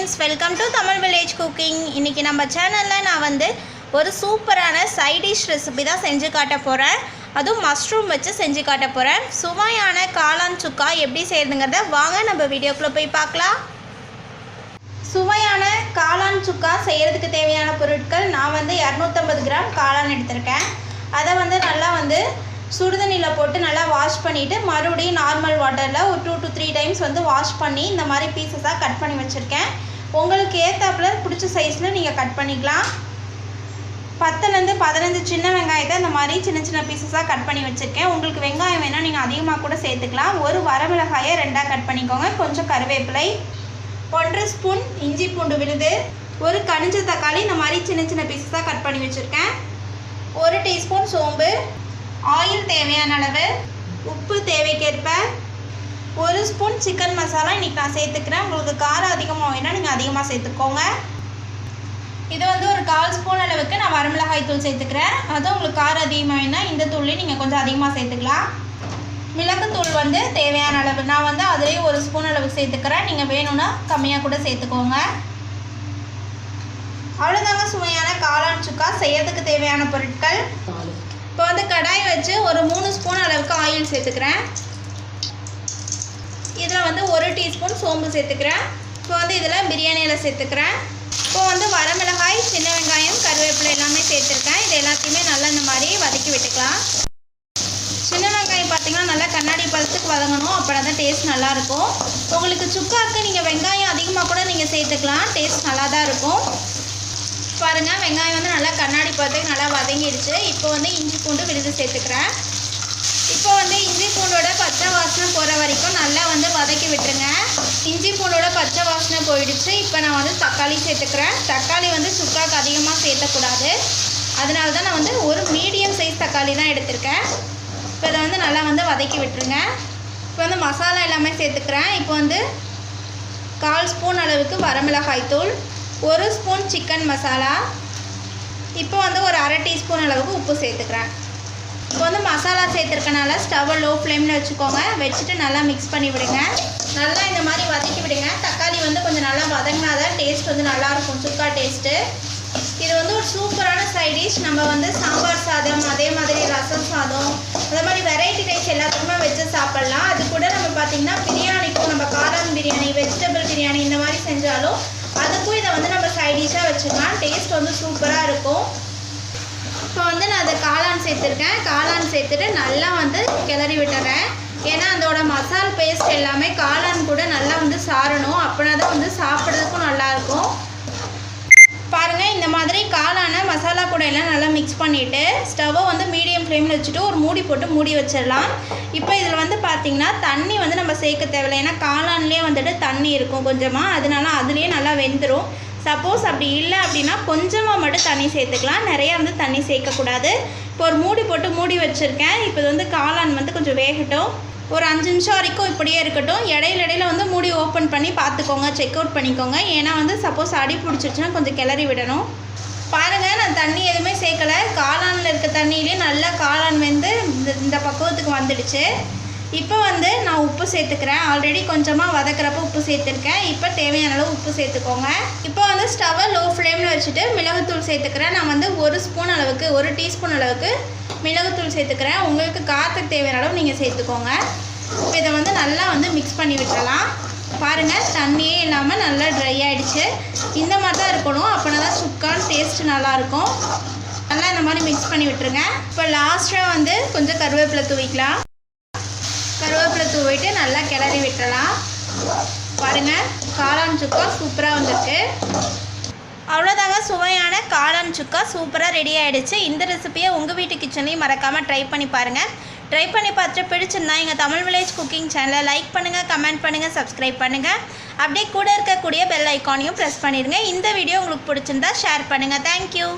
friends, welcome to Tamil Village Cooking. இன்னைக்கு நம்ம சேனல்ல நான் வந்து ஒரு சூப்பரான சைட் டிஷ் ரெசிபி தான் செஞ்சு காட்ட போறேன். அதுவும் மஷ்ரூம் வச்சு செஞ்சு காட்ட போறேன். சுவையான காளான் சுக்கா எப்படி செய்யறதுங்கறத வாங்க நம்ம வீடியோக்குள்ள போய் பார்க்கலாம். சுவையான காளான் சுக்கா செய்யறதுக்கு தேவையான பொருட்கள் நான் வந்து 250 கிராம் காளான் எடுத்துர்க்கேன். அதை வந்து நல்லா வந்து சுடுதண்ணியில் போட்டு நல்லா வாஷ் பண்ணிவிட்டு மறுபடியும் நார்மல் வாட்டரில் ஒரு 2 to 3 டைம்ஸ் வந்து வாஷ் பண்ணி இந்த மாதிரி பீசஸாக கட் பண்ணி வச்சுருக்கேன். உங்களுக்கு ஏற்றாப்புல பிடிச்ச சைஸில் நீங்கள் கட் பண்ணிக்கலாம். 10லேருந்து 15 சின்ன வெங்காயத்தை இந்த மாதிரி சின்ன சின்ன பீசஸாக கட் பண்ணி வச்சுருக்கேன். உங்களுக்கு வெங்காயம் வேணால் நீங்கள் அதிகமாக கூட சேர்த்துக்கலாம். ஒரு வரமிளகாயை 2ஆக கட் பண்ணிக்கோங்க. கொஞ்சம் கருவேப்பிலை, 1 ஸ்பூன் இஞ்சி பூண்டு விழுது, ஒரு கனிஞ்ச தக்காளி இந்த மாதிரி சின்ன சின்ன பீசஸாக கட் பண்ணி வச்சுருக்கேன். 1 டீஸ்பூன் சோம்பு, ஆயில் தேவையான அளவு, உப்பு தேவைக்கேற்ப, 1 ஸ்பூன் சிக்கன் மசாலா இன்றைக்கி நான் சேர்த்துக்கிறேன். உங்களுக்கு காரம் அதிகமாக வேணால் நீங்கள் அதிகமாக சேர்த்துக்கோங்க. இது வந்து ஒரு 1/4 ஸ்பூன் அளவுக்கு நான் வரமிளகாய் தூள் சேர்த்துக்கிறேன். அதுவும் உங்களுக்கு காரம் அதிகமாக வேணால் இந்த தூள்லேயும் நீங்கள் கொஞ்சம் அதிகமாக சேர்த்துக்கலாம். மிளகுத்தூள் வந்து தேவையான அளவு, நான் வந்து அதுலேயும் 1 ஸ்பூன் அளவுக்கு சேர்த்துக்கிறேன். நீங்கள் வேணும்னா கம்மியாக கூட சேர்த்துக்கோங்க. அவ்வளோதாங்க சுவையான காளான் சுக்கா செய்யறதுக்கு தேவையான பொருட்கள். இப்போ வந்து கடாய் வச்சு ஒரு 3 ஸ்பூன் அளவுக்கு ஆயில் சேர்த்துக்கிறேன். இதில் வந்து 1 டீஸ்பூன் சோம்பு சேர்த்துக்கிறேன். இப்போ வந்து இதில் பிரியாணியில் சேர்த்துக்கிறேன். இப்போ வந்து வரமிளகாய், சின்ன வெங்காயம், கருவேப்பிலை எல்லாமே சேர்த்துருக்கேன். இது எல்லாத்தையுமே நல்லா இந்த மாதிரி வதக்கி விட்டுக்கலாம். சின்ன வெங்காயம் பார்த்திங்கன்னா நல்லா கண்ணாடி பழத்துக்கு வதங்கணும், அப்போ தான் டேஸ்ட் நல்லாயிருக்கும். உங்களுக்கு சுக்காவுக்கு நீங்கள் வெங்காயம் அதிகமாக கூட நீங்கள் சேர்த்துக்கலாம், டேஸ்ட் நல்லா தான் இருக்கும். பாருங்கள், வெங்காயம் வந்து நல்லா கண்ணாடி பழத்துக்கு நல்லா வதங்கிடுச்சு. இப்போ வந்து இஞ்சி பூண்டு விழுது சேர்த்துக்கிறேன். இப்போ வந்து இஞ்சி பூண்டோட பச்சை வாசனை போகிற வரைக்கும் நல்லா வந்து வதக்கி விட்டுருங்க. இஞ்சி பூண்டோட பச்சை வாசனை போயிடுச்சு. இப்போ நான் வந்து தக்காளி சேர்த்துக்கிறேன். தக்காளி வந்து சுக்காவுக்கு அதிகமாக சேர்த்தக்கூடாது, அதனால தான் நான் வந்து ஒரு மீடியம் சைஸ் தக்காளி தான் எடுத்திருக்கேன். இப்போ இதை வந்து நல்லா வந்து வதக்கி விட்டுருங்க. இப்போ வந்து மசாலா எல்லாமே சேர்த்துக்கிறேன். இப்போ வந்து 1/4 ஸ்பூன் அளவுக்கு வரமிளகாய் தூள், 1 ஸ்பூன் சிக்கன் மசாலா, இப்போ வந்து ஒரு 1/2 டீஸ்பூன் அளவுக்கு உப்பு சேர்த்துக்கிறேன். இப்போ வந்து மசாலா சேர்த்துருக்கனால ஸ்டவ்வை லோ ஃப்ளேமில் வச்சுக்கோங்க. வச்சுட்டு நல்லா மிக்ஸ் பண்ணி விடுங்க. நல்லா இந்த மாதிரி வதக்கி விடுங்க. தக்காளி வந்து கொஞ்சம் நல்லா வதங்கினாதான் டேஸ்ட் வந்து நல்லாயிருக்கும், சுக்கா டேஸ்ட்டு. இது வந்து ஒரு சூப்பரான சைட் டிஷ். நம்ம வந்து சாம்பார் சாதம், அதே மாதிரி ரசம் சாதம், அதே மாதிரி வெரைட்டி ரைஸ் எல்லாத்துக்குமே வச்சு சாப்பிட்லாம். அது கூட நம்ம பார்த்திங்கன்னா பிரியாணிக்கும், நம்ம காளான் பிரியாணி, வெஜிடபிள் பிரியாணி இந்த மாதிரி செஞ்சாலும் அதுக்கும் இதை வந்து நம்ம சைட் டிஷ்ஷாக வச்சுக்கலாம். டேஸ்ட் வந்து சூப்பராக இருக்கும். இப்போ வந்து நான் அதை காளான் சேர்த்துருக்கேன். காளான் சேர்த்துட்டு நல்லா வந்து கிளறி விட்டுறேன். ஏன்னா அதோட மசால் பேஸ்ட் எல்லாமே காளான் கூட நல்லா வந்து சாரணும், அப்படின்னா தான் வந்து சாப்பிட்றதுக்கும் நல்லாயிருக்கும். பாருங்கள், இந்த மாதிரி காளான மசாலா கூட எல்லாம் நல்லா மிக்ஸ் பண்ணிவிட்டு ஸ்டவ்வை வந்து மீடியம் ஃப்ளேமில் வச்சுட்டு ஒரு மூடி போட்டு மூடி வச்சிடலாம். இப்போ இதில் வந்து பார்த்திங்கன்னா தண்ணி வந்து நம்ம சேர்க்க தேவையில்லை. ஏன்னா காளான்லேயே வந்துட்டு தண்ணி இருக்கும் கொஞ்சமாக, அதனால அதுலேயே நல்லா வெந்துடும். சப்போஸ் அப்படி இல்லை அப்படின்னா கொஞ்சமாக மட்டும் தண்ணி சேர்த்துக்கலாம், நிறையா வந்து தண்ணி சேர்க்கக்கூடாது. இப்போ ஒரு மூடி போட்டு மூடி வச்சுருக்கேன். இப்போ இது வந்து காளான் வந்து கொஞ்சம் வேகட்டும். ஒரு 5 நிமிஷம் வரைக்கும் இப்படியே இருக்கட்டும். இடையில வந்து மூடி ஓப்பன் பண்ணி பார்த்துக்கோங்க, செக் அவுட் பண்ணிக்கோங்க. ஏன்னா வந்து சப்போஸ் அடி பிடிச்சிருச்சுன்னா கொஞ்சம் கிளறி விடணும். பாருங்கள், நான் தண்ணி எதுவுமே சேர்க்கலை. காளானில் இருக்க தண்ணியிலே நல்லா காளான் வந்து இந்த பக்குவத்துக்கு வந்துடுச்சு. இப்போ வந்து நான் உப்பு சேர்த்துக்கிறேன். ஆல்ரெடி கொஞ்சமாக வதக்கிறப்ப உப்பு சேர்த்துருக்கேன். இப்போ தேவையான அளவு உப்பு சேர்த்துக்கோங்க. இப்போ வந்து ஸ்டவ்வை லோ ஃப்ளேமில் வச்சுட்டு மிளகுத்தூள் சேர்த்துக்கிறேன். நான் வந்து 1 ஸ்பூன் அளவுக்கு, 1 டீஸ்பூன் அளவுக்கு மிளகுத்தூள் சேர்த்துக்கிறேன். உங்களுக்கு காரத்துக்கு தேவையான அளவு நீங்கள் சேர்த்துக்கோங்க. இப்போ இதை வந்து நல்லா வந்து மிக்ஸ் பண்ணி விட்டுறலாம். பாருங்கள், தண்ணியே இல்லாமல் நல்லா ட்ரை ஆகிடுச்சு. இந்த மாதிரி தான் இருக்கணும், அப்படின்னா தான் சுக்கான் டேஸ்ட்டு நல்லாயிருக்கும். நல்லா இந்த மாதிரி மிக்ஸ் பண்ணி விட்டுருங்க. இப்போ லாஸ்ட்டாக வந்து கொஞ்சம் கருவேப்பிலை தூவிக்கலாம். கருவேப்பிலை தூவிட்டு நல்லா கிளறி விட்டுறலாம். பாருங்கள், காளான் சுக்கா சூப்பராக வந்திருக்கு. அவ்வளோதாங்க, சுவையான காளான் சுக்கா சூப்பராக ரெடி ஆகிடுச்சு. இந்த ரெசிபியை உங்கள் வீட்டு கிச்சன்லேயும் மறக்காமல் ட்ரை பண்ணி பாருங்கள். ட்ரை பண்ணி பார்த்துட்டு பிடிச்சிருந்தா எங்கள் தமிழ் வில்லேஜ் குக்கிங் சேனலை லைக் பண்ணுங்கள், கமெண்ட் பண்ணுங்கள், சப்ஸ்கிரைப் பண்ணுங்கள். அப்படியே கூட இருக்கக்கூடிய பெல் ஐக்கானையும் ப்ரெஸ் பண்ணிடுங்க. இந்த வீடியோ உங்களுக்கு பிடிச்சிருந்தா ஷேர் பண்ணுங்கள். தேங்க்யூ.